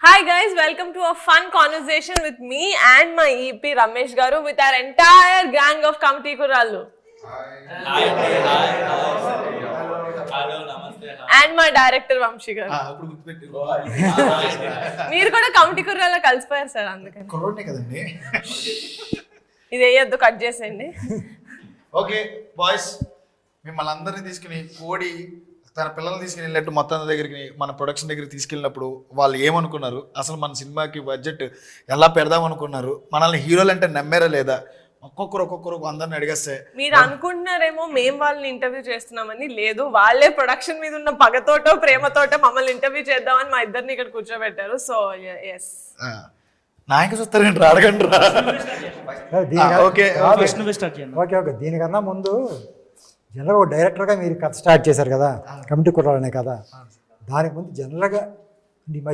Hi guys, welcome to a fun conversation with me and my EP Ramesh Garu with our entire gang of Kamti Kurallu. Hi. Hello, namaste. And my director Vamshi Garu. మీరు కూడా committee కుర్రాలో కలిసిపోయారు sir, అందుకని కుర్రోడ్నే కదండి. ఇది వేయొద్దు, cut చేసేయండి. Okay boys, మిమ్మల్ని అందరినీ తీసుకుని కోడి తన పిల్లల్ని తీసుకుని వెళ్ళినట్టు మొత్తం దగ్గరికి మన ప్రొడక్షన్ దగ్గరికి తీసుకెళ్ళినప్పుడు వాళ్ళు ఏమనుకున్నారు, అసలు మన సినిమాకి బడ్జెట్ ఎలా పెడదాం అనుకున్నారు, మనల్ని హీరోలు అంటే నమ్మారా లేదా, ఒక్కొక్కరు అందరిని అడిగేస్తే మీరు అనుకుంటున్నారేమో మేము వాళ్ళని ఇంటర్వ్యూ చేస్తున్నామని. లేదు, వాళ్ళే ప్రొడక్షన్ మీద ఉన్న పగతోటో ప్రేమతోటో మమ్మల్ని ఇంటర్వ్యూ చేద్దామని మా ఇద్దరిని ఇక్కడ కూర్చోబెట్టారు. సో ఎస్, నాయకు చూస్తారండి, అడగండి రా. ఓకే ఓకే దీనికన్నా ముందు జనరల్గా ఒక డైరెక్టర్గా మీరు కథ స్టార్ట్ చేశారు కదా, కమిటీ కుర్రాలనే కదా. దానికి ముందు జనరల్గా ఈ మధ్య